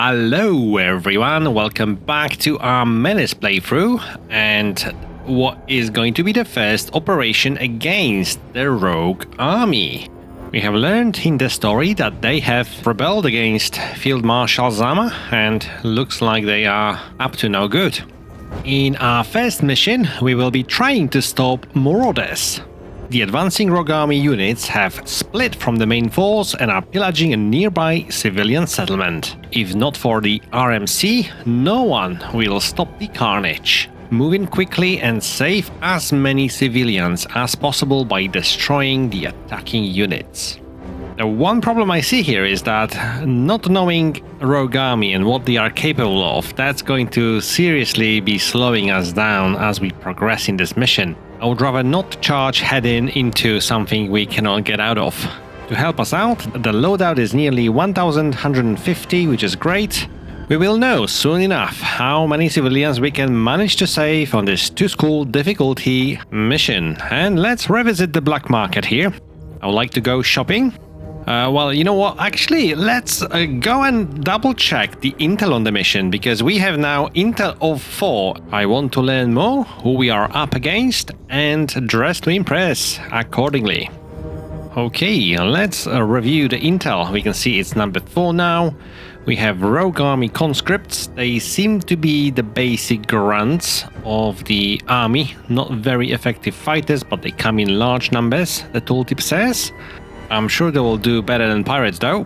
Hello everyone, welcome back to our Menace playthrough and what is going to be the first operation against the rogue army. We have learned in the story that they have rebelled against Field Marshal Zama and looks like they are up to no good. In our first mission, we will be trying to stop Marauders. The advancing rogue army units have split from the main force and are pillaging a nearby civilian settlement. If not for the RMC, no one will stop the carnage. Move in quickly and save as many civilians as possible by destroying the attacking units. The one problem I see here is that not knowing rogue army and what they are capable of, that's going to seriously be slowing us down as we progress in this mission. I would rather not charge head-in into something we cannot get out of. To help us out, the loadout is nearly 1150, which is great. We will know soon enough how many civilians we can manage to save on this to-school difficulty mission. And let's revisit the black market here. I would like to go shopping. Well, you know what? Actually, let's go and double check the intel on the mission, because we have now intel of 4. I want to learn more, who we are up against, and dress to impress accordingly. Okay, let's review the intel. We can see it's number 4 now. We have rogue army conscripts. They seem to be the basic grunts of the army. Not very effective fighters, but they come in large numbers, the tooltip says. I'm sure they will do better than pirates though.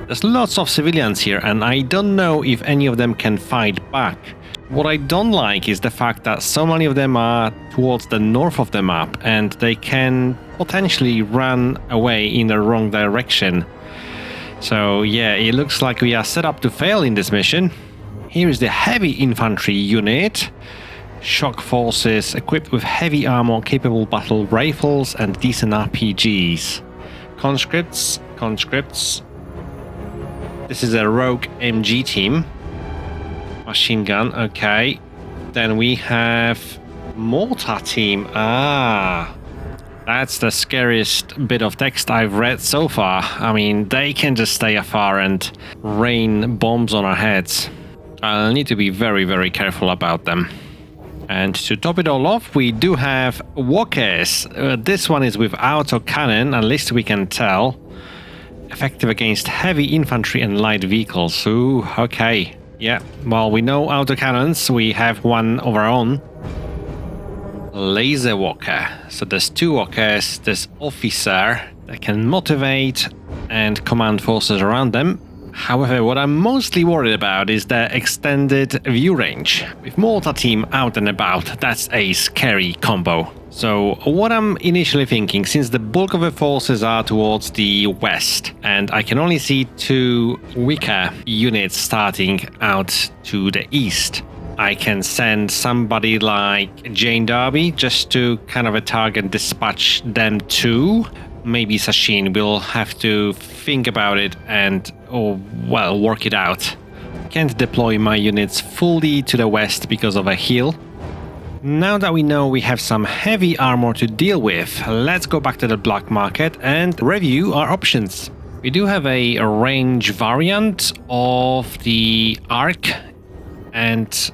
There's lots of civilians here and I don't know if any of them can fight back. What I don't like is the fact that so many of them are towards the north of the map and they can potentially run away in the wrong direction. So yeah, it looks like we are set up to fail in this mission. Here is the heavy infantry unit. Shock forces equipped with heavy armor, capable battle rifles and decent RPGs. Conscripts. This is a rogue MG team. Machine gun, okay. Then we have Mortar team. That's the scariest bit of text I've read so far. I mean, they can just stay afar and rain bombs on our heads. I'll need to be very, very careful about them. And to top it all off, we do have walkers. This one is with autocannon, at least we can tell. Effective against heavy infantry and light vehicles. Ooh, okay. Yeah, well, we know autocannons. We have one of our own. Laser walker. So there's 2 walkers. There's officer that can motivate and command forces around them. However, what I'm mostly worried about is the extended view range. With Mortar team out and about, that's a scary combo. So what I'm initially thinking, since the bulk of the forces are towards the west, and I can only see 2 weaker units starting out to the east, I can send somebody like Jane Darby just to kind of a target dispatch them too. Maybe Sashin will have to think about it and, work it out. Can't deploy my units fully to the west because of a hill. Now that we know we have some heavy armor to deal with, let's go back to the black market and review our options. We do have a range variant of the Arc, and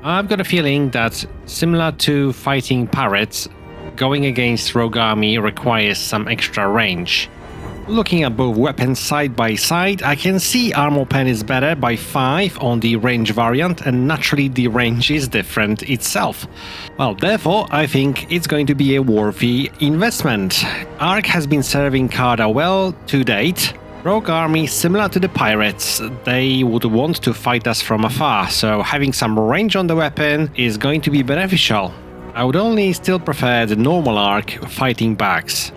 I've got a feeling that similar to fighting pirates, going against rogue army requires some extra range. Looking at both weapons side by side, I can see armor pen is better by 5 on the range variant, and naturally the range is different itself. Well, therefore, I think it's going to be a worthy investment. Arc has been serving Carda well to date. Rogue army, similar to the pirates, they would want to fight us from afar, so having some range on the weapon is going to be beneficial. I would only still prefer the normal Arc fighting backs.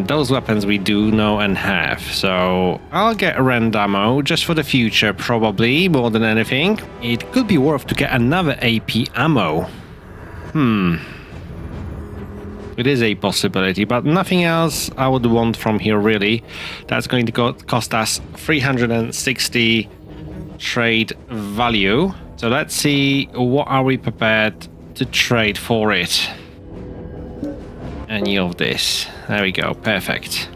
Those weapons we do know and have, so I'll get a random ammo just for the future, probably more than anything. It could be worth to get another AP ammo. It is a possibility, but nothing else I would want from here really. That's going to cost us 360 trade value. So let's see, what are we prepared to trade for it? Any of this. There we go, perfect.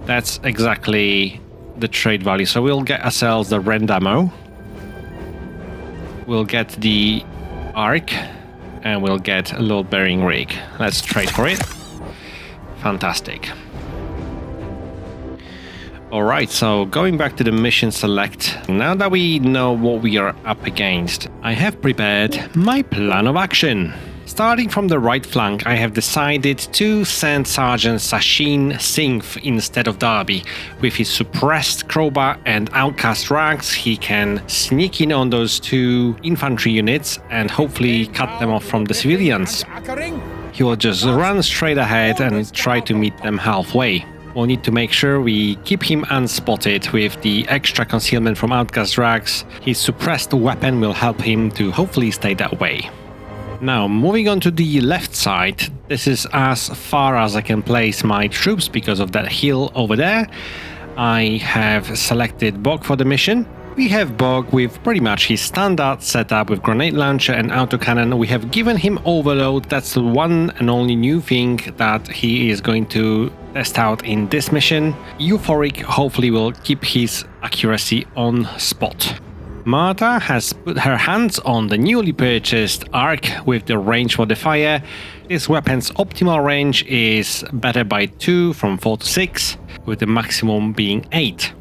That's exactly the trade value. So we'll get ourselves the rend ammo. we'll get the arc and we'll get a load bearing rig. Let's trade for it. Fantastic. Alright, so going back to the mission select, now that we know what we are up against, I have prepared my plan of action. Starting from the right flank, I have decided to send Sergeant Sachin Singh instead of Darby. With his suppressed crowbar and outcast ranks, he can sneak in on those two infantry units and hopefully cut them off from the civilians. He will just run straight ahead and try to meet them halfway. We'll need to make sure we keep him unspotted with the extra concealment from outcast ranks. His suppressed weapon will help him to hopefully stay that way. Now, moving on to the left side, this is as far as I can place my troops because of that hill over there. I have selected Bog for the mission. We have Bog with pretty much his standard setup with grenade launcher and autocannon. We have given him overload. That's the one and only new thing that he is going to test out in this mission. Euphoric hopefully will keep his accuracy on spot. Marta has put her hands on the newly purchased arc with the range modifier. This weapon's optimal range is better by 2 from 4 to 6, with the maximum being 8.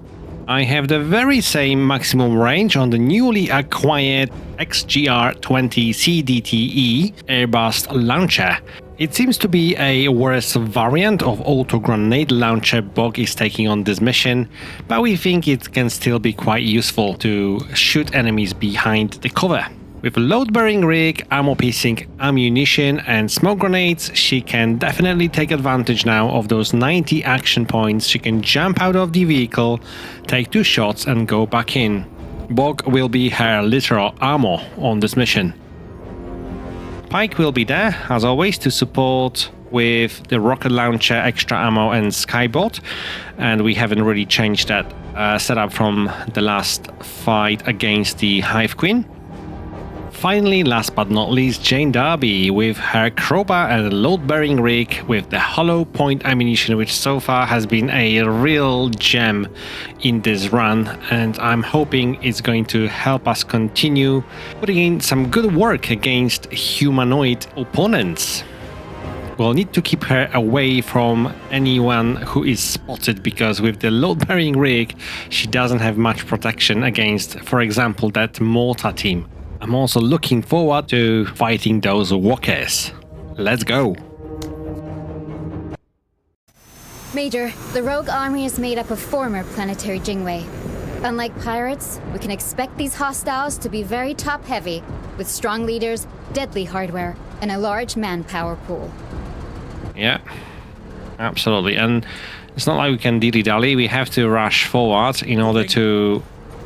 I have the very same maximum range on the newly acquired XGR-20 CDTE airburst launcher. It seems to be a worse variant of auto grenade launcher Bog is taking on this mission, but we think it can still be quite useful to shoot enemies behind the cover. With a load-bearing rig, ammo-piercing ammunition and smoke grenades, she can definitely take advantage now of those 90 action points. She can jump out of the vehicle, take 2 shots and go back in. Bog will be her literal ammo on this mission. Pike will be there, as always, to support with the rocket launcher, extra ammo and skyboat, and we haven't really changed that setup from the last fight against the Hive Queen. Finally, last but not least, Jane Darby with her crowbar and load-bearing rig with the hollow point ammunition, which so far has been a real gem in this run, and I'm hoping it's going to help us continue putting in some good work against humanoid opponents. We'll need to keep her away from anyone who is spotted, because with the load-bearing rig, she doesn't have much protection against, for example, that Mortar team. I'm also looking forward to fighting those walkers. Let's go! Major, the rogue army is made up of former planetary Jingwei. Unlike pirates, we can expect these hostiles to be very top-heavy, with strong leaders, deadly hardware, and a large manpower pool. Yeah, absolutely. And it's not like we can dilly-dally. We have to rush forward in order to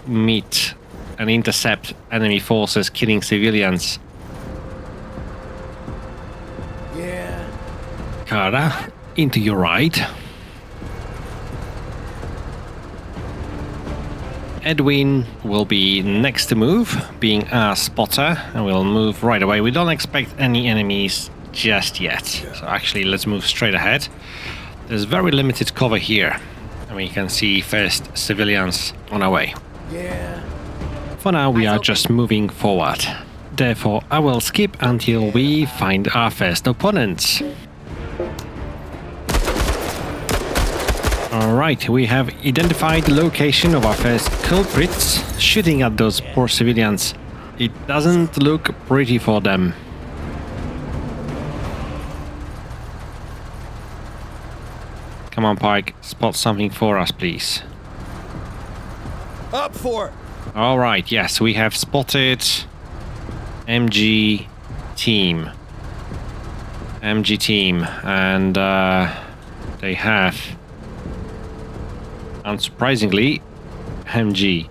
meet and intercept enemy forces killing civilians. Yeah. Kara, into your right. Edwin will be next to move, being our spotter, and we'll move right away. We don't expect any enemies just yet. So actually, let's move straight ahead. There's very limited cover here, and we can see first civilians on our way. Yeah. For now, we are just moving forward. Therefore, I will skip until we find our first opponents. Alright, we have identified the location of our first culprits, shooting at those poor civilians. It doesn't look pretty for them. Come on, Pike, spot something for us, please. Up for it! Alright, yes, we have spotted MG team. MG team, and they have, unsurprisingly, MG.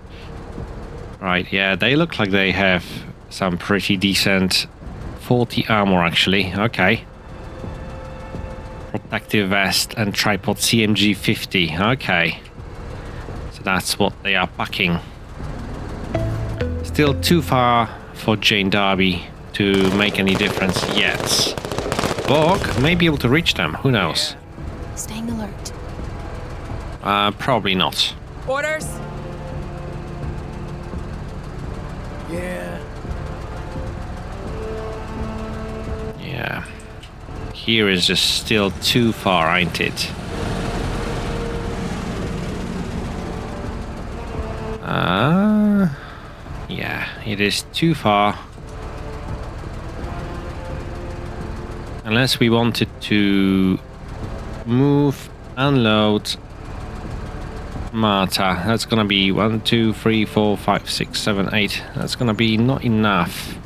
Right, yeah, they look like they have some pretty decent 40 armor actually, okay. Protective vest and tripod CMG 50, okay. So that's what they are packing. Still too far for Jane Darby to make any difference yet. Bog may be able to reach them, who knows? Staying alert. Probably not. Orders! Yeah. Yeah. Here is just still too far, ain't it? Yeah, it is too far. Unless we wanted to move, unload, Marta. That's gonna be 1, 2, 3, 4, 5, 6, 7, 8. That's gonna be not enough.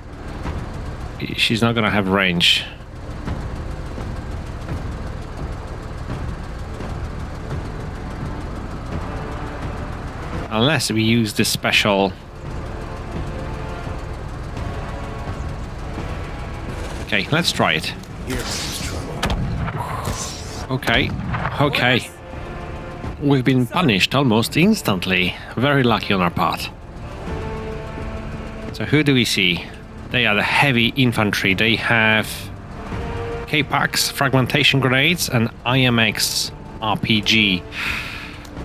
She's not gonna have range. Unless we use the special. Okay, let's try it. Okay, okay. We've been punished almost instantly. Very lucky on our part. So who do we see? They are the heavy infantry. They have K-Packs, fragmentation grenades, and IMX RPG.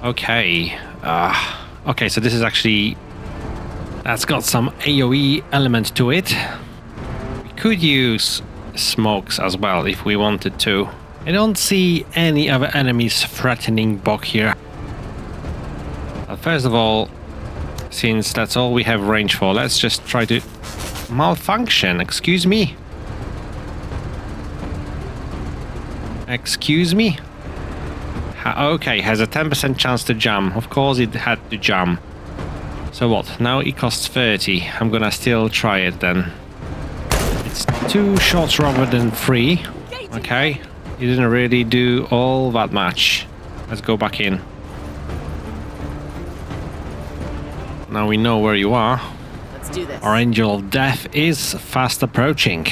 Okay. Okay, so this is actually... That's got some AoE element to it. We could use smokes as well if we wanted to. I don't see any other enemies threatening Bog here. But first of all, since that's all we have range for, let's just try to... Malfunction, excuse me? Excuse me? Okay, has a 10% chance to jam. Of course it had to jam. So what? Now it costs 30. I'm gonna still try it then. It's 2 shots rather than 3. Okay. It didn't really do all that much. Let's go back in. Now we know where you are. Let's do this. Our Angel of Death is fast approaching.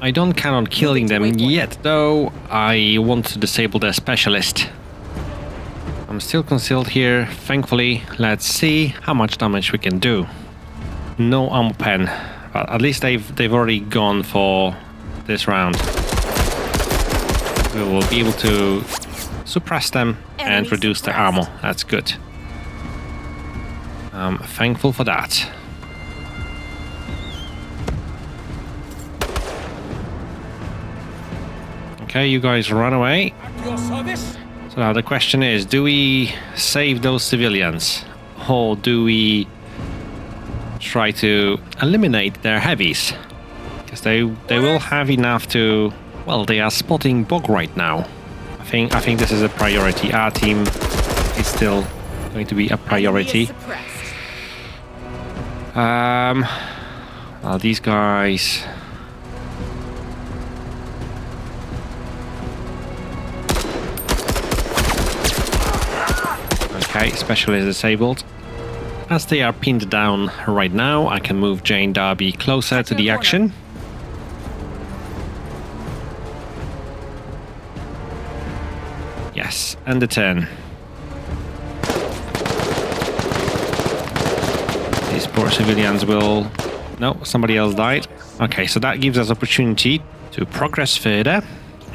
I don't count on killing them yet, though. I want to disable their specialist. I'm still concealed here, thankfully. Let's see how much damage we can do. No ammo pen, but at least they've already gone for this round. We will be able to suppress them and reduce their ammo. That's good. I'm thankful for that. Okay, you guys run away. So now the question is, do we save those civilians? Or do we try to eliminate their heavies? Because they will have enough to... Well, they are spotting Bog right now. I think this is a priority. Our team is still going to be a priority. Well, these guys... Okay, special is disabled. As they are pinned down right now, I can move Jane Darby closer to the action. Yes, and the turn. These poor civilians will... No, somebody else died. Okay, so that gives us opportunity to progress further.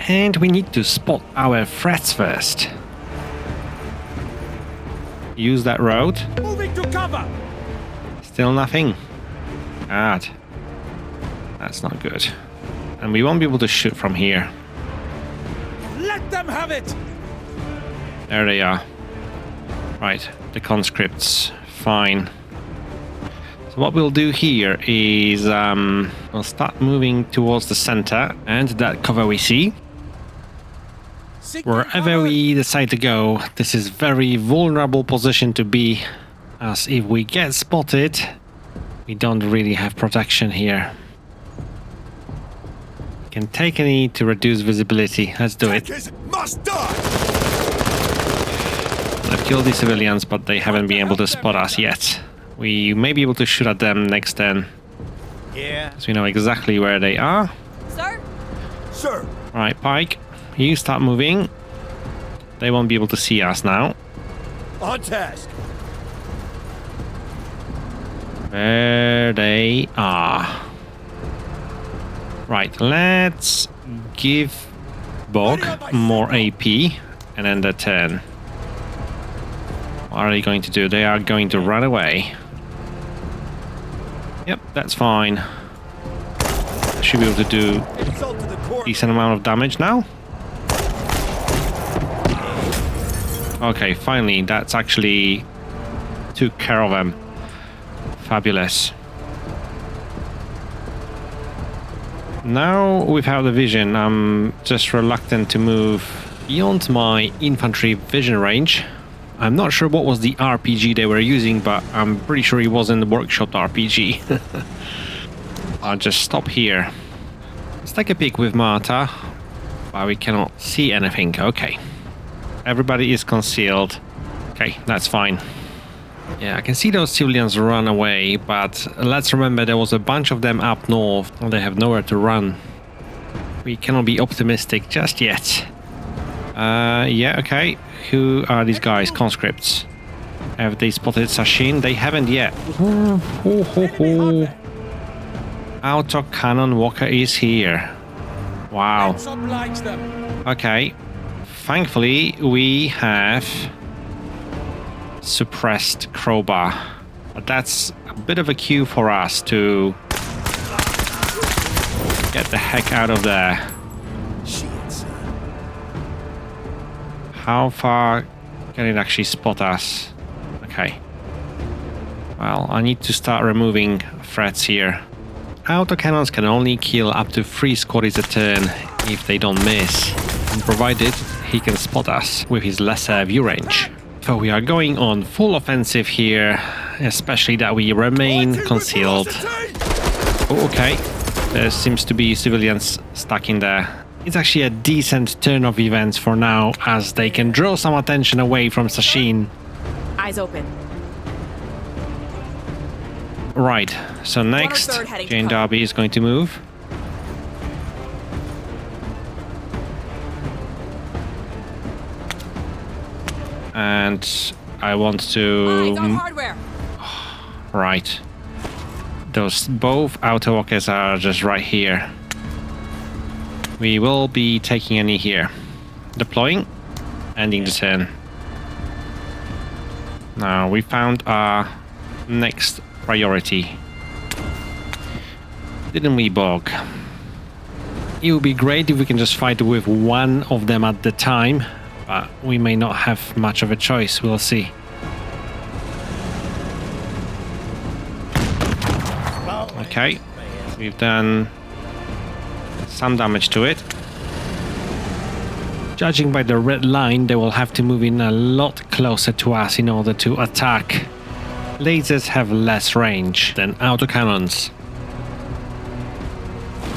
And we need to spot our threats first. Use that road. Moving to cover. Still nothing. Bad. That's not good. And we won't be able to shoot from here. Let them have it. There they are. Right, the conscripts. Fine. So what we'll do here is we'll start moving towards the center and that cover we see. Wherever we decide to go, this is very vulnerable position to be, as if we get spotted, we don't really have protection here. We can take any to reduce visibility. Let's do it. Must die. I've killed the civilians, but they haven't been able to spot us yet. We may be able to shoot at them next turn. Yeah. So we know exactly where they are. Sir? Sir. Alright, Pike. You start moving. They won't be able to see us now. On task. There they are. Right, let's give Bog more AP and end the turn. What are they going to do? They are going to run away. Yep, that's fine. Should be able to do decent amount of damage now. Okay, finally, that's actually took care of them. Fabulous. Now, without the vision, I'm just reluctant to move beyond my infantry vision range. I'm not sure what was the RPG they were using, but I'm pretty sure it wasn't the workshop RPG. I'll just stop here. Let's take a peek with Marta, but we cannot see anything. Okay. Everybody is concealed. Okay, that's fine. Yeah, I can see those civilians run away, but let's remember there was a bunch of them up north. They have nowhere to run. We cannot be optimistic just yet. Yeah, okay. Who are these guys? Conscripts. Have they spotted Sashin? They haven't yet. Auto cannon walker is here. Wow. Okay. Thankfully, we have suppressed crowbar. But that's a bit of a cue for us to get the heck out of there. How far can it actually spot us? Okay. Well, I need to start removing threats here. Autocannons can only kill up to 3 squaddies a turn if they don't miss, and provided he can spot us with his lesser view range. So we are going on full offensive here, especially that we remain concealed. Oh, okay. There seems to be civilians stuck in there. It's actually a decent turn of events for now, as they can draw some attention away from Sashin. Eyes open. Right, so next, Jane Darby is going to move. And I want to... Eyes on hardware. Right. Those both auto walkers are just right here. We will be taking a knee here. Deploying. Ending the turn. Now we found our next priority. Didn't we, Bog? It would be great if we can just fight with one of them at the time, but we may not have much of a choice. We'll see. Okay, we've done some damage to it. Judging by the red line, they will have to move in a lot closer to us in order to attack. Lasers have less range than autocannons.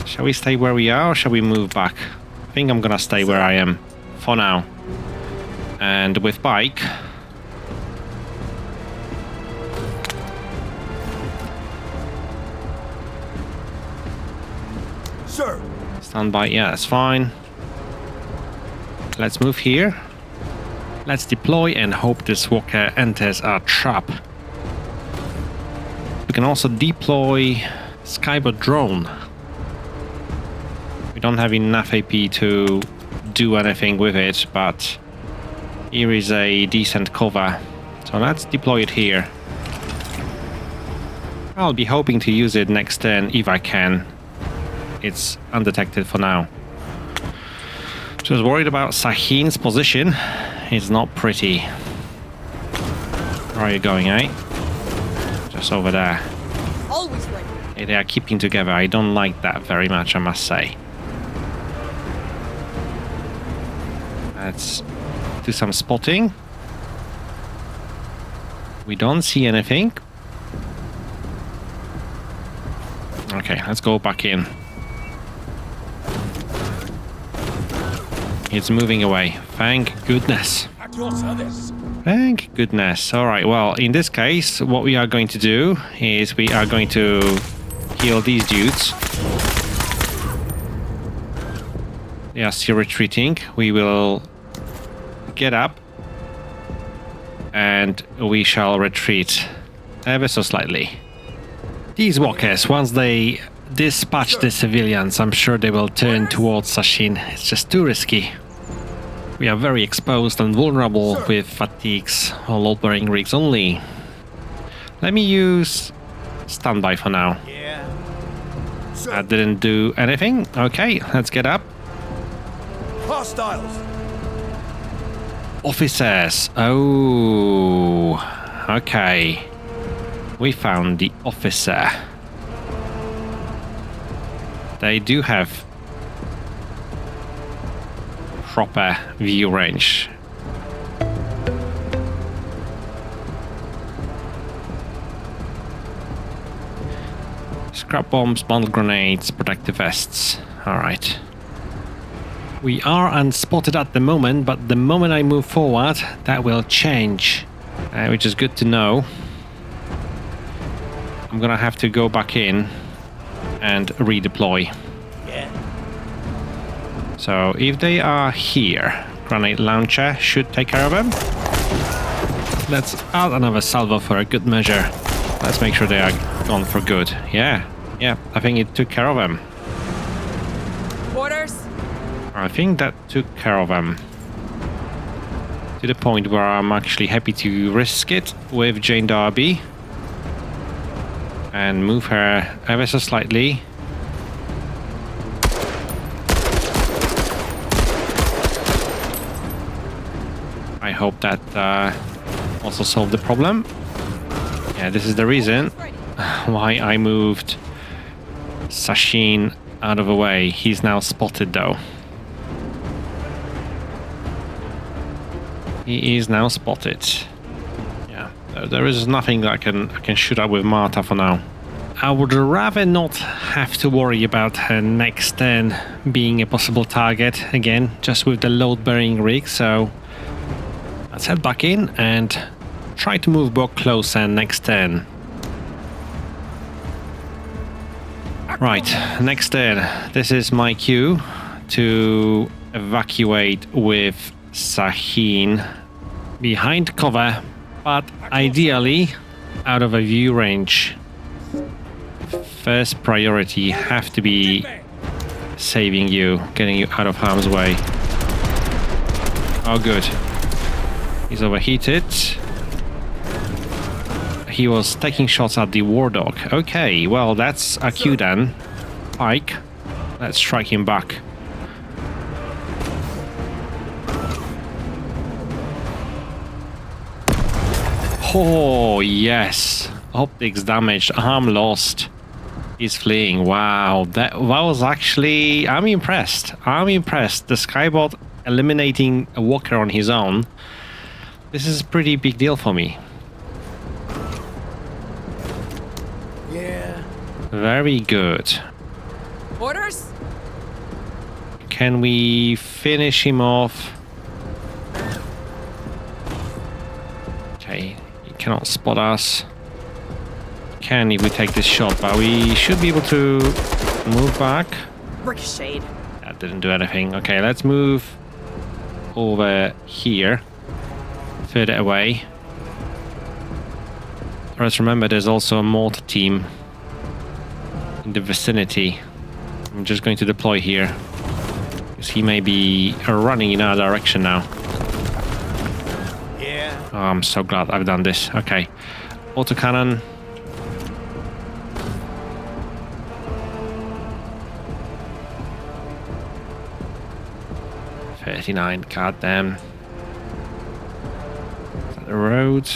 Shall we stay where we are, or shall we move back? I think I'm gonna stay where I am for now. And with bike, Sir. stand by. Yeah, that's fine. Let's move here. Let's deploy and hope this walker enters our trap. We can also deploy Skybot Drone. We don't have enough AP to do anything with it, but here is a decent cover. So let's deploy it here. I'll be hoping to use it next turn if I can. It's undetected for now. Just worried about Sahin's position. It's not pretty. Where are you going, eh? Just over there. Always ready. Yeah, they are keeping together. I don't like that very much, I must say. Let's do some spotting. We don't see anything. Okay, let's go back in. It's moving away. Thank goodness. At your service. Thank goodness. Alright, well, in this case, what we are going to do is we are going to kill these dudes. They are still retreating. We will get up and we shall retreat ever so slightly. These walkers, once they dispatch the civilians, I'm sure they will turn towards Sashin. It's just too risky. We are very exposed and vulnerable with fatigues or load-bearing rigs only. Let me use standby for now. Yeah. sir. That didn't do anything. Okay, let's get up. Hostiles. Officers. Oh, okay. We found the officer. They do have proper view range. Scrap bombs, bundle grenades, protective vests. Alright. We are unspotted at the moment, but the moment I move forward, that will change. Which is good to know. I'm gonna have to go back in and redeploy. Yeah. So if they are here, grenade launcher should take care of them. Let's add another salvo for a good measure. Let's make sure they are gone for good. Yeah, I think it took care of them. Orders. I think that took care of them. To the point where I'm actually happy to risk it with Jane Darby. And move her ever so slightly. I hope that also solved the problem. Yeah, this is the reason why I moved Sashin out of the way. He's now spotted though. He is now spotted. Yeah, there is nothing that I can shoot at with Marta for now. I would rather not have to worry about her next turn being a possible target again, just with the load-bearing rig. So let's head back in and try to move Bog closer next turn. Right, next turn. This is my cue to evacuate with Sahin behind cover, but ideally out of a view range. First priority have to be saving you, getting you out of harm's way. Oh good. He's overheated. He was taking shots at the Wardog. Okay, well that's a cue then. Pike. Let's strike him back. Oh yes. Optics damaged, arm lost. He's fleeing. Wow, that was actually... I'm impressed. I'm impressed. The Skybot eliminating a walker on his own. This is a pretty big deal for me. Yeah. Very good. Orders. Can we finish him off? Okay, he cannot spot us. Can if we take this shot, but we should be able to move back. Ricocheted. That didn't do anything. Okay, let's move over here, further away. Let's remember there's also a mortar team in the vicinity. I'm just going to deploy here because he may be running in our direction now. Yeah. Oh, I'm so glad I've done this. Okay, autocannon. Goddamn. Is that the road?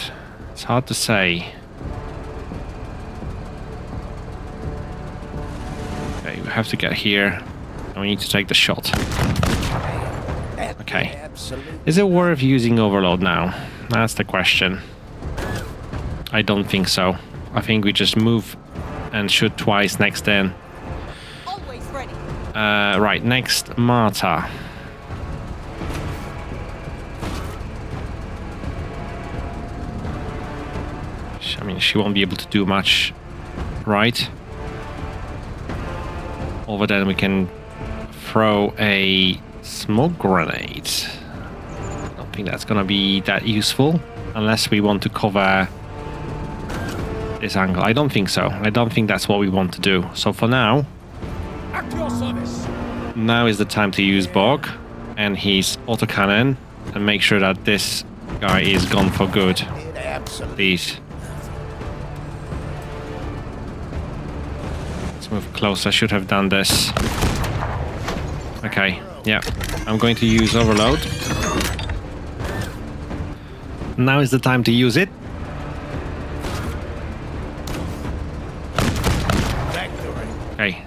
It's hard to say. Okay, we have to get here. And we need to take the shot. Okay. Is it worth using overload now? That's the question. I don't think so. I think we just move and shoot twice next turn. Always ready. Right, next Marta. I mean, she won't be able to do much, right? Over then we can throw a smoke grenade. I don't think that's gonna be that useful unless we want to cover this angle. I don't think so. I don't think that's what we want to do. So for now, At your service. now is the time to use Bog and his autocannon and make sure that this guy is gone for good. Please. Let's move closer. I should have done this. Okay, yeah. I'm going to use overload. Now is the time to use it. Okay.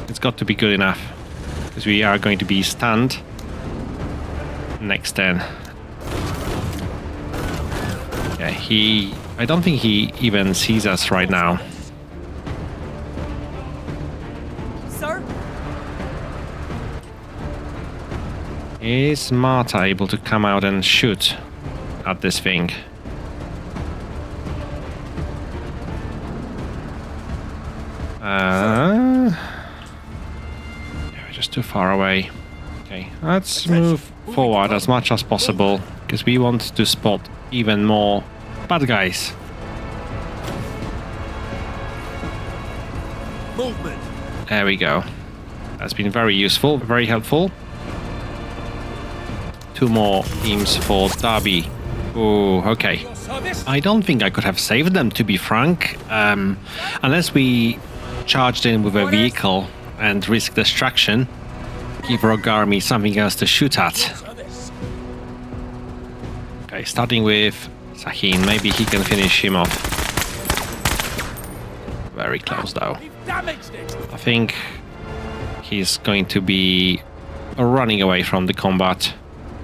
It's got to be good enough. Because we are going to be stunned next turn. Yeah, I don't think he even sees us right now. Sir? Is Marta able to come out and shoot at this thing? Yeah, we're just too far away. Okay, let's move forward as much as possible because we want to spot even more bad guys. Movement. There we go. That's been very useful, very helpful. 2 more teams for Derby. Oh, okay. Your service. I don't think I could have saved them, to be frank. Unless we charged in with a vehicle and risk destruction. Give Rogue Army something else to shoot at. Service. Okay, starting with Sahin. Maybe he can finish him off. Very close, though. We've damaged it. I think he's going to be running away from the combat.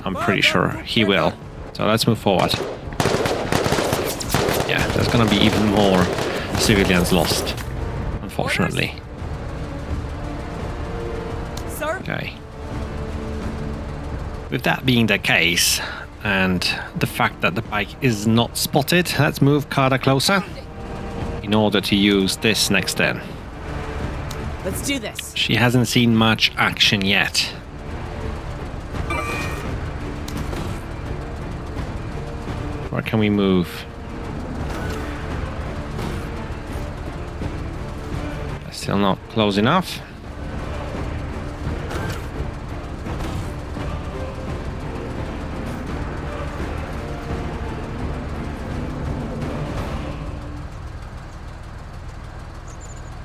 I'm pretty sure he will. So let's move forward. Yeah, there's gonna be even more civilians lost, unfortunately. Sir? Okay. With that being the case, and the fact that the bike is not spotted, let's move Carter closer in order to use this next turn. Let's do this. She hasn't seen much action yet. Where can we move? Still not close enough.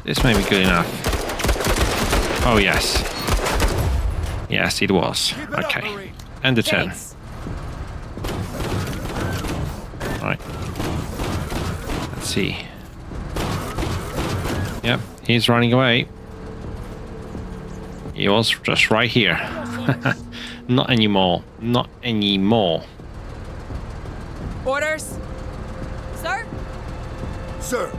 This may be good enough. Oh yes. Yes, it was. Okay. End the turn. Thanks. Alright. Let's see. Yep, he's running away. He was just right here. Not anymore. Not anymore. Orders? Sir? Sir.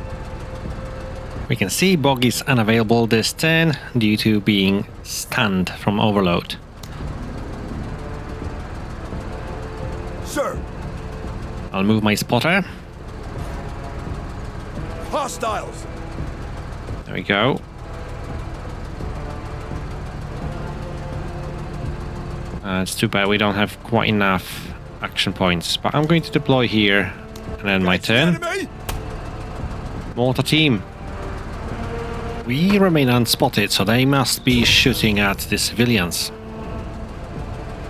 We can see Bog is unavailable this turn due to being stunned from overload. Sir. I'll move my spotter. Hostiles. There we go. It's too bad we don't have quite enough action points, but I'm going to deploy here and then my turn. Enemy. Mortar team. We remain unspotted, so they must be shooting at the civilians.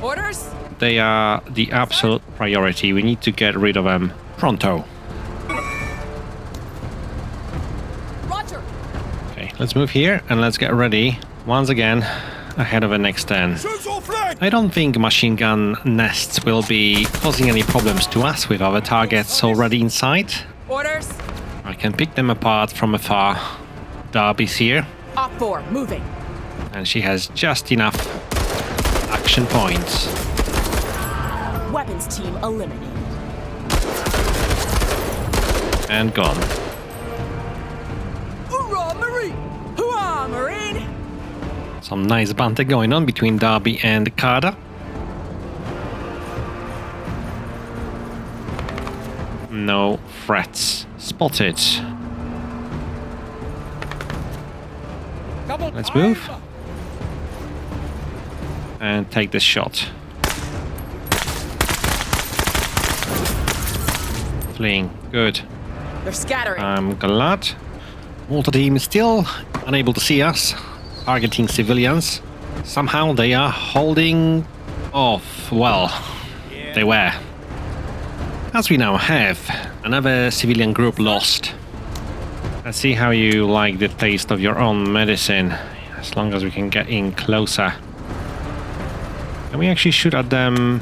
Orders? They are the absolute priority. We need to get rid of them pronto. Roger. Okay, let's move here and let's get ready once again ahead of the next turn. Shoot or flank. I don't think machine gun nests will be causing any problems to us with other targets already in sight. Orders? I can pick them apart from afar. Darby's here, Op 4, moving. and she has just enough action points. Weapons team eliminated. And gone. Hoorah, Marine! Hoorah, Marine! Some nice banter going on between Darby and Carter. No threats spotted. Double Let's time. move. And take this shot. Fleeing. Good. They're scattering. I'm glad. Mortar team is still unable to see us. Targeting civilians. Somehow they are holding off. Well, they were. As we now have another civilian group lost. Let's see how you like the taste of your own medicine. As long as we can get in closer. Can we actually shoot at them?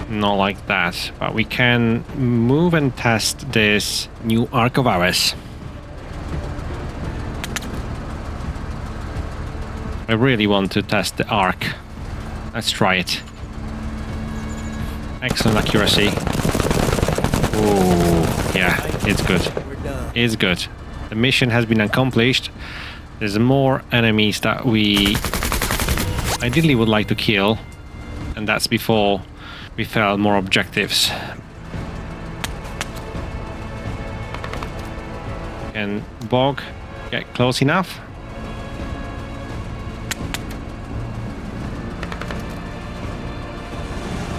Not like that. But we can move and test this new arc of ours. I really want to test the arc. Let's try it. Excellent accuracy. Oh, yeah, it's good. It's good. The mission has been accomplished. There's more enemies that we ideally would like to kill, and that's before we fail more objectives. Can Bog get close enough?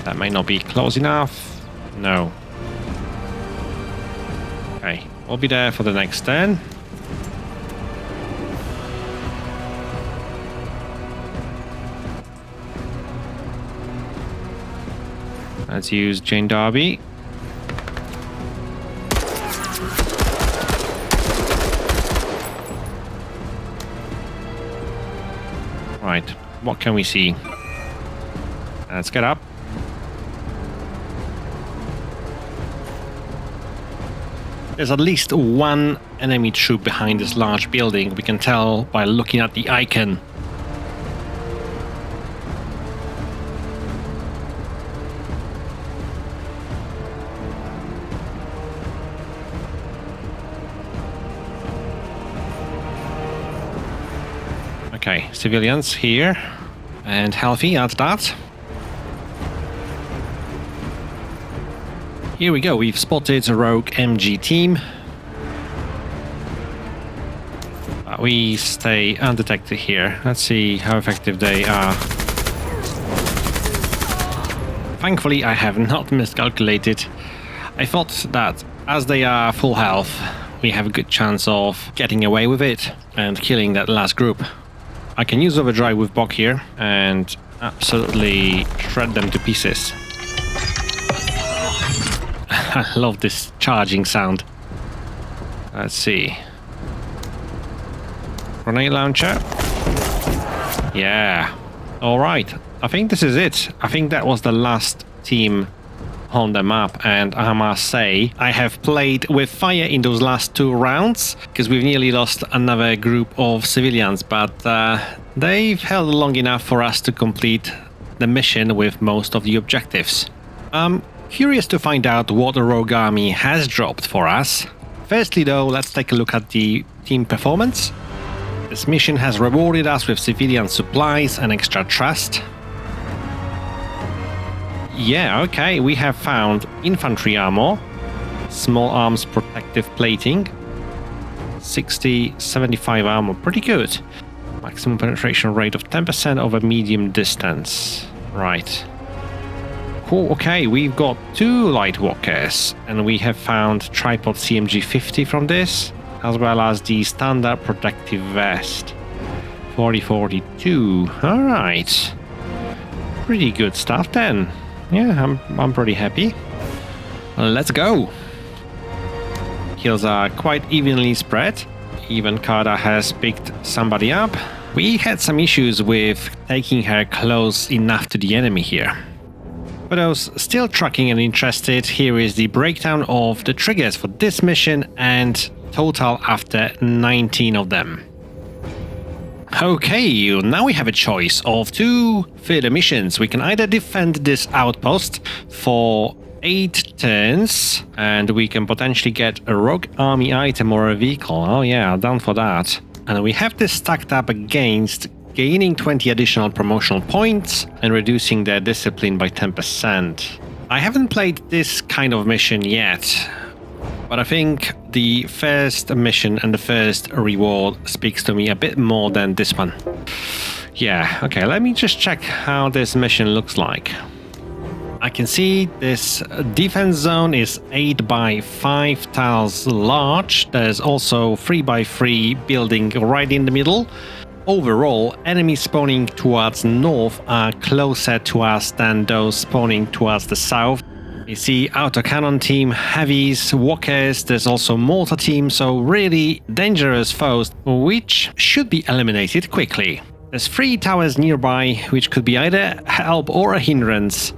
That might not be close enough. No. Okay, we'll be there for the next turn. Let's use Jane Darby. Right, what can we see? Let's get up. There's at least one enemy troop behind this large building. We can tell by looking at the icon. Okay, civilians here and healthy at that. Here we go, we've spotted a rogue MG team. But we stay undetected here. Let's see how effective they are. Thankfully, I have not miscalculated. I thought that as they are full health, we have a good chance of getting away with it and killing that last group. I can use overdrive with Bog here and absolutely shred them to pieces. I love this charging sound. Let's see. Grenade launcher. Yeah. Alright. I think this is it. I think that was the last team on the map, and I must say I have played with fire in those last 2 rounds because we've nearly lost another group of civilians, but they've held long enough for us to complete the mission with most of the objectives. Curious to find out what the rogue army has dropped for us. Firstly though, let's take a look at the team performance. This mission has rewarded us with civilian supplies and extra trust. Yeah, okay, we have found infantry armor, small arms protective plating, 60-75 armor, pretty good. Maximum penetration rate of 10% over medium distance. Right. Cool, okay, we've got 2 light walkers, and we have found tripod CMG 50 from this, as well as the standard protective vest. 4042. Alright. Pretty good stuff then. Yeah, I'm pretty happy. Let's go. Kills are quite evenly spread. Even Kada has picked somebody up. We had some issues with taking her close enough to the enemy here. For those still tracking and interested, here is the breakdown of the triggers for this mission and total after 19 of them. Okay, now we have a choice of 2 further missions. We can either defend this outpost for 8 turns, and we can potentially get a rogue army item or a vehicle. Oh yeah, down for that. And we have this stacked up against gaining 20 additional promotional points and reducing their discipline by 10%. I haven't played this kind of mission yet, but I think the first mission and the first reward speaks to me a bit more than this one. Yeah, okay, let me just check how this mission looks like. I can see this defense zone is 8 by 5 tiles large. There's also 3 by 3 building right in the middle. Overall, enemies spawning towards north are closer to us than those spawning towards the south. You see autocannon team, heavies, walkers, there's also mortar team, so really dangerous foes, which should be eliminated quickly. There's 3 towers nearby, which could be either help or a hindrance.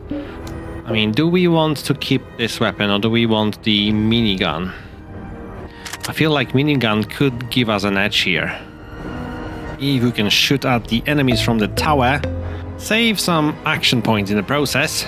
I mean, do we want to keep this weapon or do we want the minigun? I feel like minigun could give us an edge here. If we can shoot at the enemies from the tower, save some action points in the process.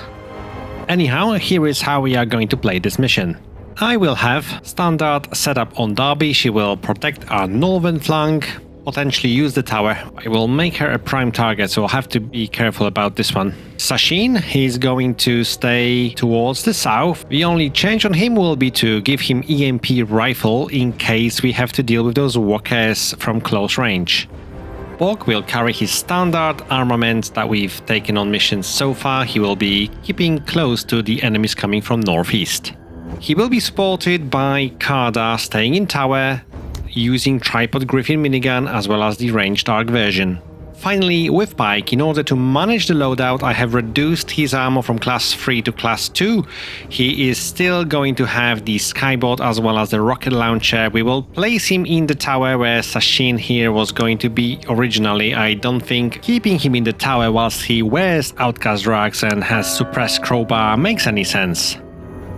Anyhow, here is how we are going to play this mission. I will have standard setup on Darby. She will protect our northern flank, potentially use the tower. I will make her a prime target, so I'll have to be careful about this one. Sashin, he's going to stay towards the south. The only change on him will be to give him EMP rifle in case we have to deal with those walkers from close range. Borg will carry his standard armament that we've taken on missions so far. He will be keeping close to the enemies coming from northeast. He will be supported by Karda staying in tower, using tripod Griffin minigun as well as the ranged arc version. Finally, with Pike, in order to manage the loadout, I have reduced his armor from class 3 to class 2. He is still going to have the skyboard as well as the rocket launcher. We will place him in the tower where Sashin here was going to be originally. I don't think keeping him in the tower whilst he wears outcast rags and has suppressed crowbar makes any sense.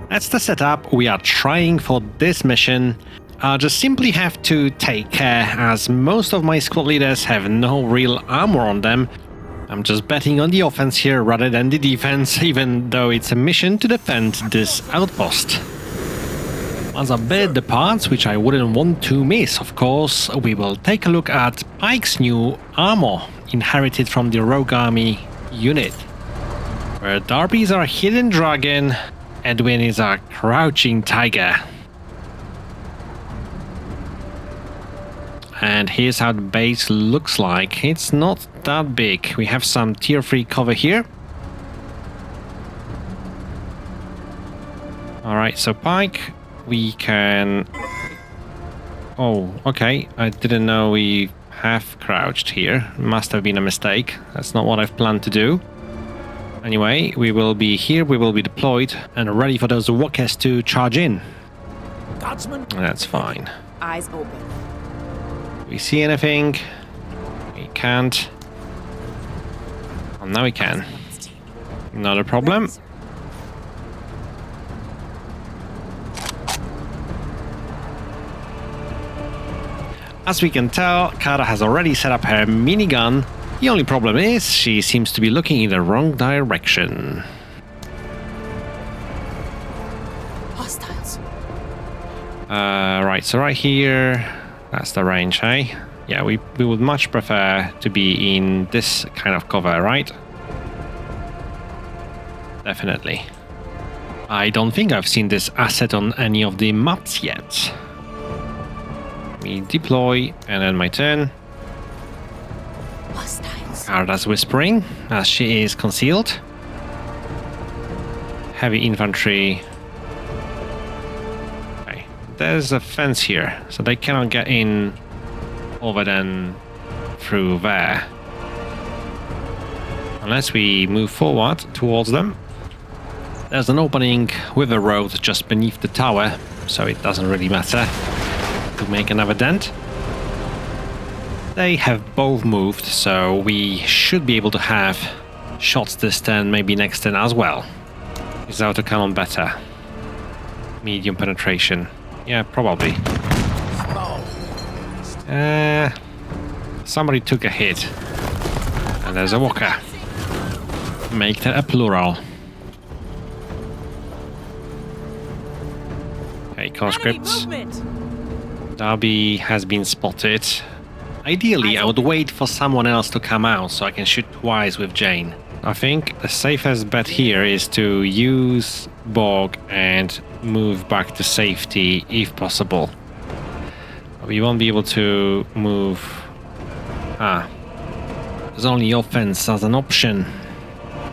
That's the setup we are trying for this mission. I'll just simply have to take care, as most of my squad leaders have no real armor on them. I'm just betting on the offense here rather than the defense, even though it's a mission to defend this outpost. Once I build the parts, which I wouldn't want to miss, of course, we will take a look at Pike's new armor, inherited from the Rogue Army unit. Where Darby is our hidden dragon, Edwin is our crouching tiger. And here's how the base looks like. It's not that big. We have some tier 3 cover here. Alright, so Pike, we can... Oh, okay. I didn't know we have crouched here. Must have been a mistake. That's not what I've planned to do. Anyway, we will be here, we will be deployed and ready for those walkers to charge in. Guardsman. That's fine. Eyes open. We see anything? We can't. Oh, now we can. Not a problem. As we can tell, Kara has already set up her minigun. The only problem is she seems to be looking in the wrong direction. Hostiles. Right, so right here, that's the range, hey? Yeah, we would much prefer to be in this kind of cover, right? Definitely. I don't think I've seen this asset on any of the maps yet. We deploy, and then my turn. Hostiles. Arda's whispering, as she is concealed. Heavy infantry. Okay, there's a fence here, so they cannot get in over then through there. Unless we move forward towards them. There's an opening with a road just beneath the tower, so it doesn't really matter to make another dent. They have both moved, so we should be able to have shots this turn, maybe next turn as well. Is autocannon better? Medium penetration. Yeah, probably. Somebody took a hit. And there's a walker. Make that a plural. Okay, conscripts. Darby has been spotted. Ideally, I would wait for someone else to come out so I can shoot twice with Jane. I think the safest bet here is to use Borg and move back to safety if possible. We won't be able to move... there's only offense as an option.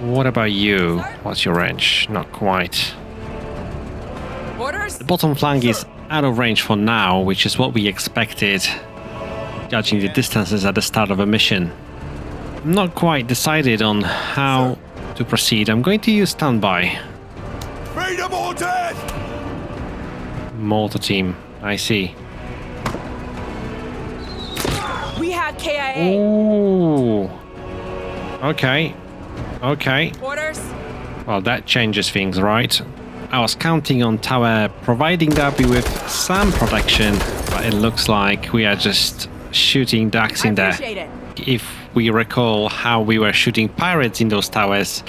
What about you? What's your range? Not quite. Orders? The bottom flank is out of range for now, which is what we expected, judging the distances at the start of a mission. I'm not quite decided on how to proceed. I'm going to use standby. all dead! Mortar team, I see. We have KIA. Ooh. Okay. Okay. Orders. Well, that changes things, right? I was counting on tower providing W with some protection, but it looks like we are just shooting ducks in there. Appreciate it. If we recall how we were shooting pirates in those towers,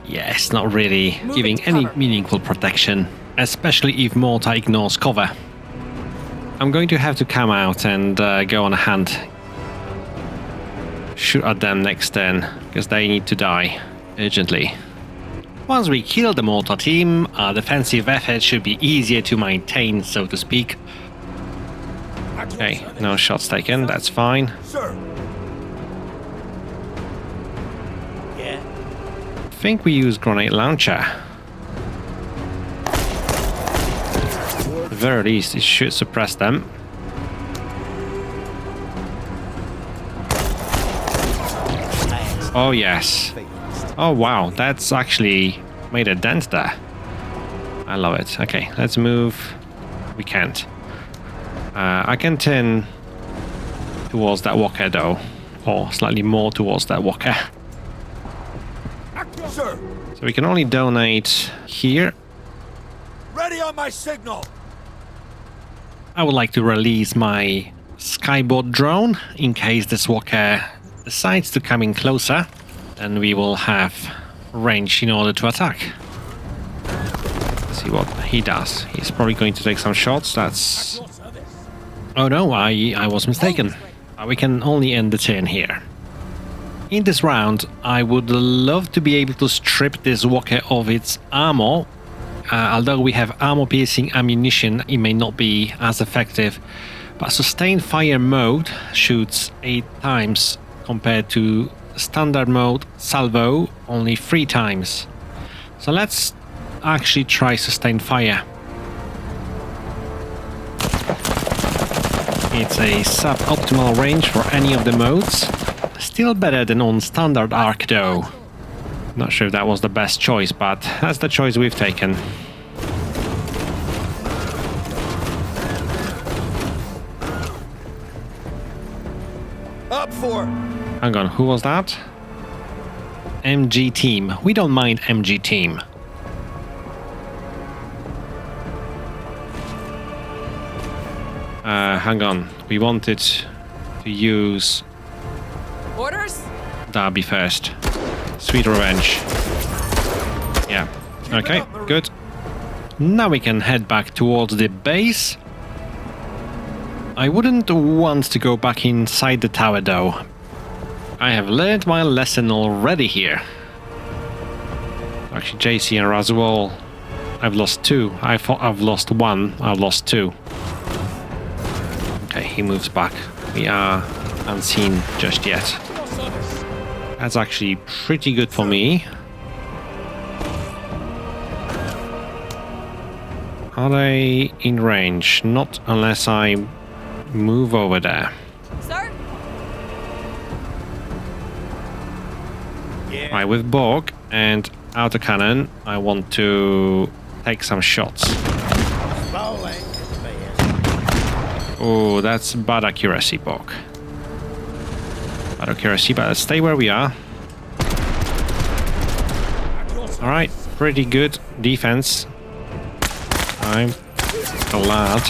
yeah, it's not really giving any meaningful protection, especially if Mortar ignores cover. I'm going to have to come out and go on a hunt. Shoot at them next turn, because they need to die urgently. Once we kill the Mortar team, our defensive effort should be easier to maintain, so to speak. Okay, no shots taken, that's fine. Sir. Yeah. I think we use grenade launcher. At the very least, it should suppress them. Oh yes. Oh wow, that's actually made a dent there. I love it. Okay, let's move. We can't. I can turn towards that walker though, or slightly more towards that walker. Sir. So we can only donate here. Ready on my signal. I would like to release my Skyboard drone in case this walker decides to come in closer, and we will have range in order to attack. Let's see what he does. He's probably going to take some shots. That's... Oh no, I was mistaken. We can only end the turn here. In this round, I would love to be able to strip this walker of its armor. Although we have armor-piercing ammunition, it may not be as effective. But sustained fire mode shoots 8 times compared to standard mode salvo only 3 times. So let's actually try sustained fire. It's a sub-optimal range for any of the modes. Still better than on standard arc though. Not sure if that was the best choice, but that's the choice we've taken. Up for. Hang on, who was that? MG team. We don't mind MG team. Hang on. We wanted to use Orders. Darby first. Sweet revenge. Yeah. Okay, good. Now we can head back towards the base. I wouldn't want to go back inside the tower though. I have learned my lesson already here. Actually, JC and Razwell, I've lost 2. I thought I've lost 1. I've lost 2. Okay, he moves back. We are unseen just yet. That's actually pretty good for me. Are they in range? Not unless I move over there. Sir. Yeah. Right, with Borg and autocannon, I want to take some shots. Oh, that's bad accuracy, Borg. Bad accuracy, but let's stay where we are. Alright, pretty good defense. I'm glad.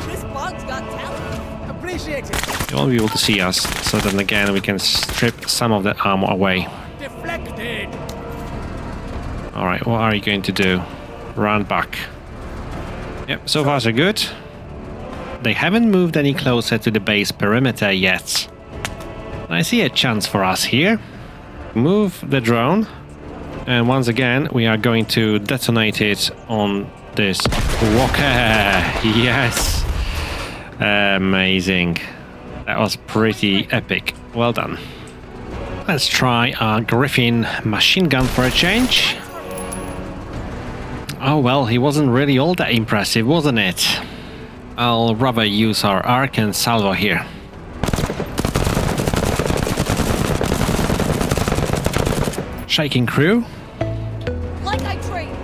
This bug's got talent. Appreciate it. You won't be able to see us, so then again we can strip some of the armor away. Deflected. Alright, what are you going to do? Run back. Yep, so far so good. They haven't moved any closer to the base perimeter yet. I see a chance for us here. Move the drone. And once again, we are going to detonate it on this walker. Yes! Amazing. That was pretty epic. Well done. Let's try our Griffin machine gun for a change. Oh well, he wasn't really all that impressive, wasn't it? I'll rather use our arc and salvo here. Shaking crew. Like I trained.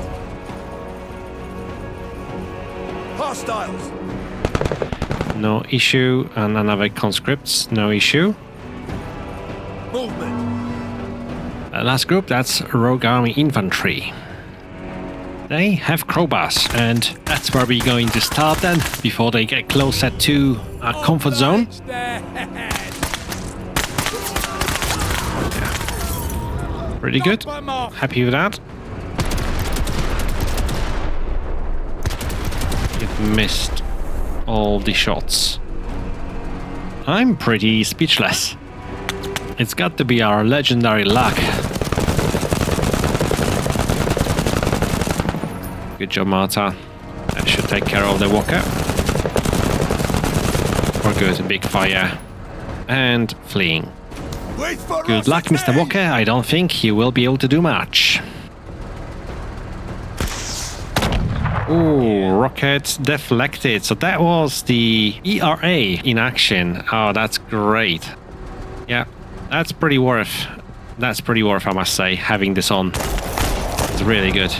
Hostiles. No issue. And another conscripts, no issue. Movement. Last group, that's Rogue Army Infantry. They have crowbars, and that's where we're going to start then, before they get closer to our comfort zone. Yeah. Pretty good. Happy with that. You've missed all the shots. I'm pretty speechless. It's got to be our legendary luck. Good job, Marta. That should take care of the walker. We're good. Big fire. And fleeing. Good luck, Mr. Walker. I don't think you will be able to do much. Ooh, rocket deflected. So that was the ERA in action. Oh, that's great. Yeah. That's pretty worth, I must say, having this on. It's really good.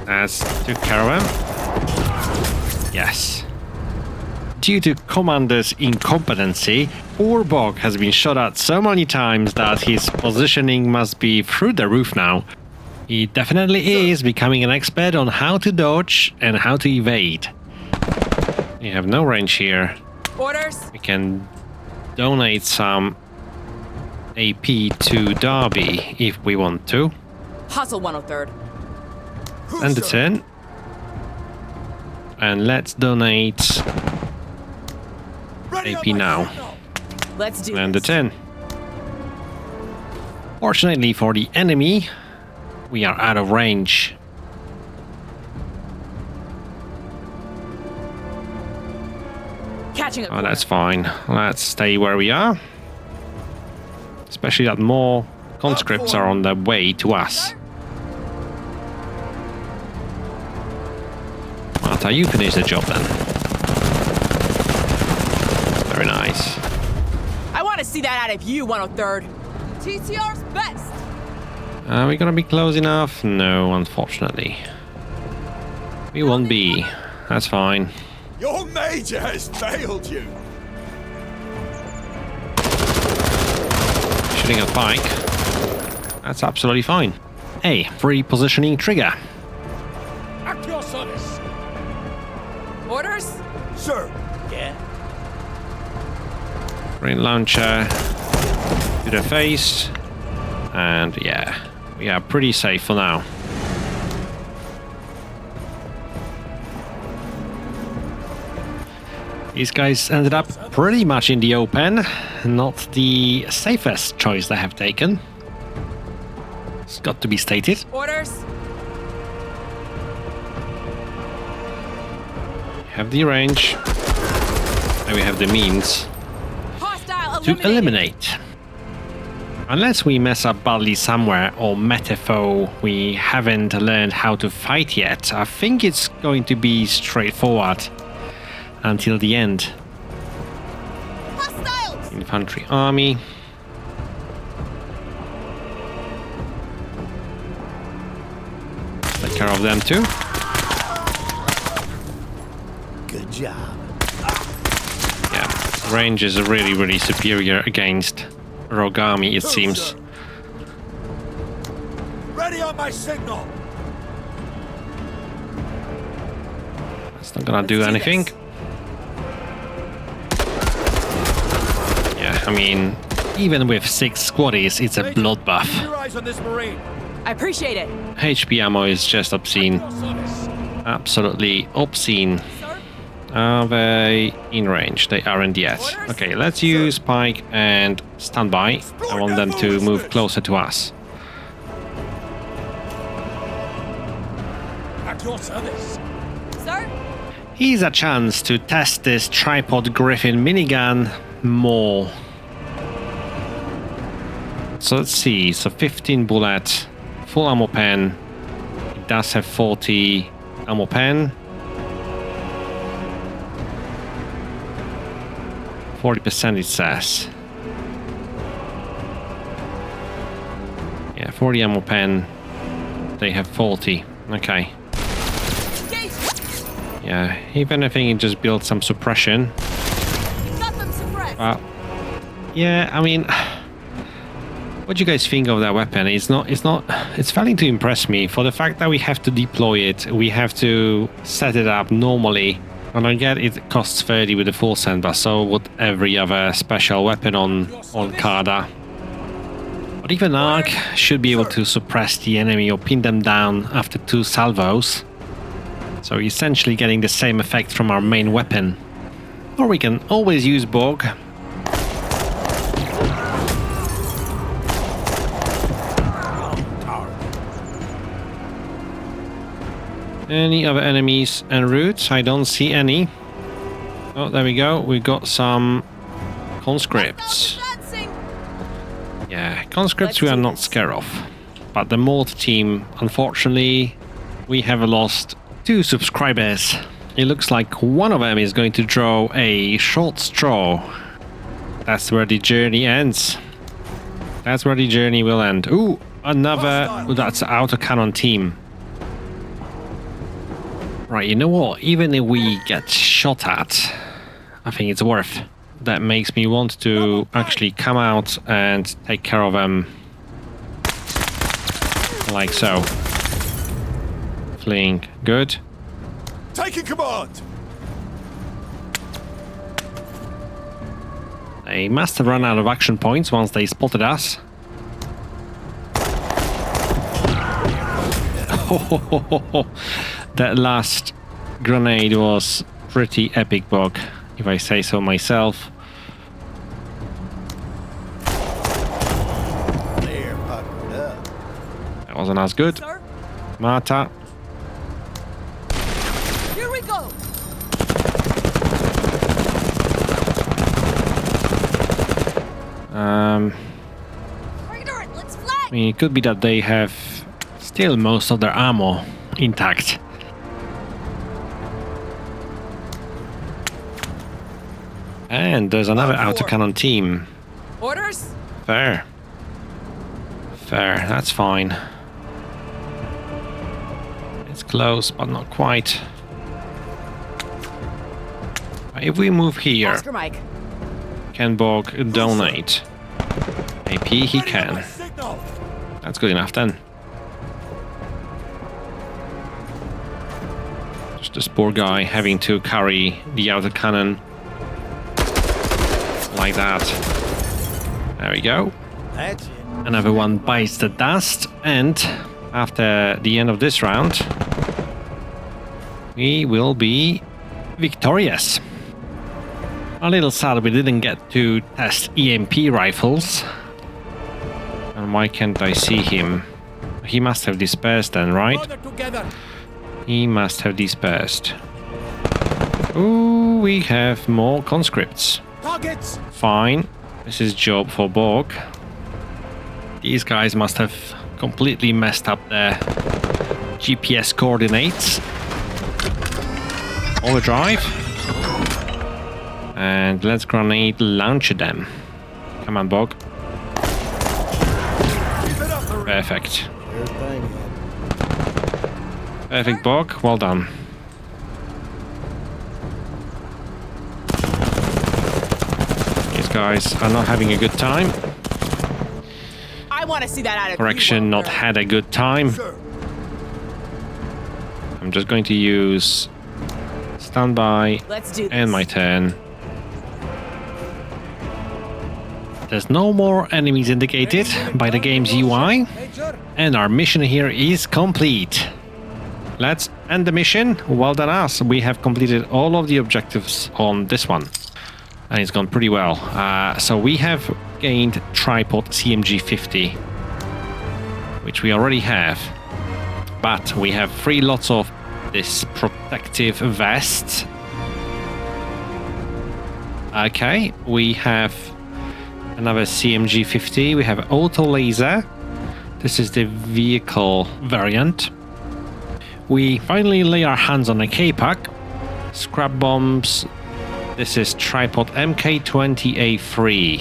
That's took care of him. Yes. Due to Commander's incompetency, Wardog has been shot at so many times that his positioning must be through the roof now. He definitely is becoming an expert on how to dodge and how to evade. You have no range here. Orders. We can donate some AP to Derby if we want to. Hustle 103rd. And it's in. And let's donate AP now. Let's do And this. it's in. Fortunately for the enemy, we are out of range. Catching up. Oh, that's fine. Let's stay where we are. Especially that more conscripts are on their way to us. Marta, you finish the job then. Very nice. I want to see that out of you, 103rd. TTR's best. Are we gonna be close enough? No, unfortunately. We won't be. That's fine. Your major has failed you. Shooting a pike. That's absolutely fine. A free positioning trigger. At your service. Orders. Sir. Yeah. Green launcher to the face. And yeah, we are pretty safe for now. These guys ended up pretty much in the open. Not the safest choice they have taken. It's got to be stated. Orders. We have the range. And we have the means Hostile to eliminate. Unless we mess up badly somewhere or metaphor we haven't learned how to fight yet, I think it's going to be straightforward until the end. Hostiles. Infantry army. Take care of them too. Good job. Yeah, range is really, really superior against Rogue Army, it seems. Sir. Ready on my signal. It's not gonna do Let's do anything. this. Yeah, I mean, even with 6 squaddies, it's a Major, bloodbath. keep your eyes on this Marine. I appreciate it. HP ammo is just obscene. Your service. Absolutely obscene. Sir. Are they in range? They aren't yet. Okay, let's use Pike and standby. I want them to move closer to us. At your service. Sir. Here's a chance to test this tripod Griffin minigun more. So let's see. So 15 bullet, full ammo pen. It does have 40 ammo pen. 40% it says. Yeah, 40 ammo pen. They have 40. Okay. Engage. Yeah, if anything, it just builds some suppression. Got them suppressed. Yeah, I mean, what do you guys think of that weapon? It's failing to impress me for the fact that we have to deploy it. We have to set it up normally. And I get it costs 30 with the full send, but so would every other special weapon on Carda. But even Arc should be able to suppress the enemy or pin them down after 2 salvos. So we're essentially getting the same effect from our main weapon. Or we can always use Borg. Any other enemies en route? I don't see any. Oh, there we go. We got some conscripts. Yeah, conscripts we are not scared of. But the Mortar team, unfortunately, we have lost 2 subscribers. It looks like one of them is going to draw a short straw. That's where the journey ends. That's where the journey will end. Ooh, another... That's autocannon team. Right, you know what? Even if we get shot at, I think it's worth. That makes me want to actually come out and take care of them. Like so. Fleeing. Good. Taking command. They must have run out of action points once they spotted us. That last grenade was pretty epic, Bog, if I say so myself. There, puckered up. That wasn't as good. Sir, Marta. here we go. Raider it, let's fly. I mean, it could be that they have still most of their ammo intact. And there's another autocannon team. Orders? Fair. Fair, that's fine. It's close, but not quite. If we move here, Oscar Mike. can Borg donate? AP he can. That's good enough then. Just this poor guy having to carry the autocannon like that. There we go. That's it. Another one bites the dust, and after the end of this round, we will be victorious. A little sad we didn't get to test EMP rifles. And why can't I see him? He must have dispersed then, right? He must have dispersed. Ooh, we have more conscripts. Targets. Fine. This is job for Borg. These guys must have completely messed up their GPS coordinates. Overdrive. And let's grenade launch them. Come on, Borg. Perfect. Perfect, Borg. Well done. These guys are not having a good time. I want to see that out of Correction, you, not had a good time. Sir. I'm just going to use standby Let's do this. and my turn. There's no more enemies indicated by the game's UI, and our mission here is complete. Let's end the mission. Well done us. We have completed all of the objectives on this one, and it's gone pretty well. So we have gained tripod CMG 50, which we already have, but we have 3 lots of this protective vest. Okay, we have another CMG 50. We have auto laser. This is the vehicle variant. We finally lay our hands on a K-Pack. Scrap bombs. This is tripod MK20A3.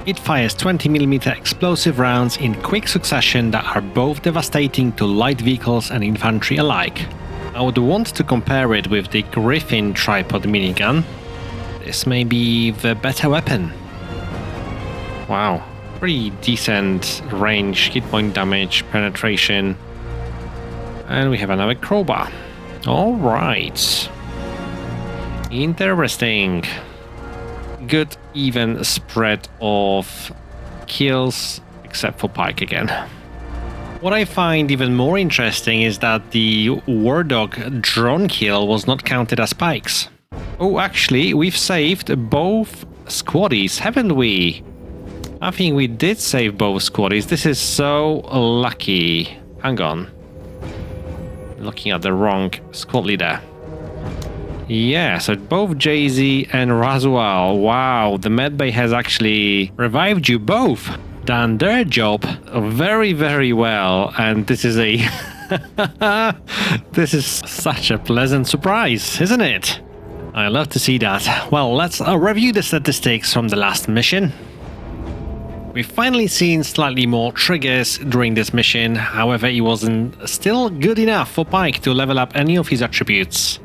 It fires 20mm explosive rounds in quick succession that are both devastating to light vehicles and infantry alike. I would want to compare it with the Griffin tripod minigun. This may be the better weapon. Wow, pretty decent range, hit point damage, penetration. And we have another crowbar. Alright. Interesting. Good even spread of kills, except for Pike again. What I find even more interesting is that the Wardog Drone kill was not counted as Pikes. Oh, actually, we've saved both squaddies, haven't we? I think we did save both squaddies. This is so lucky. Hang on. Looking at the wrong squad leader. Yeah, so both Jay-Z and Razual. Wow, the medbay has actually revived you both. Done their job very, very well. And this is a... this is such a pleasant surprise, isn't it? I love to see that. Well, let's review the statistics from the last mission. We've finally seen slightly more triggers during this mission, however it wasn't still good enough for Pike to level up any of his attributes.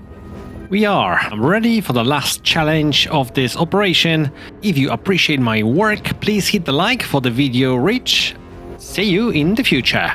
We are ready for the last challenge of this operation. If you appreciate my work, please hit the like for the video reach. See you in the future.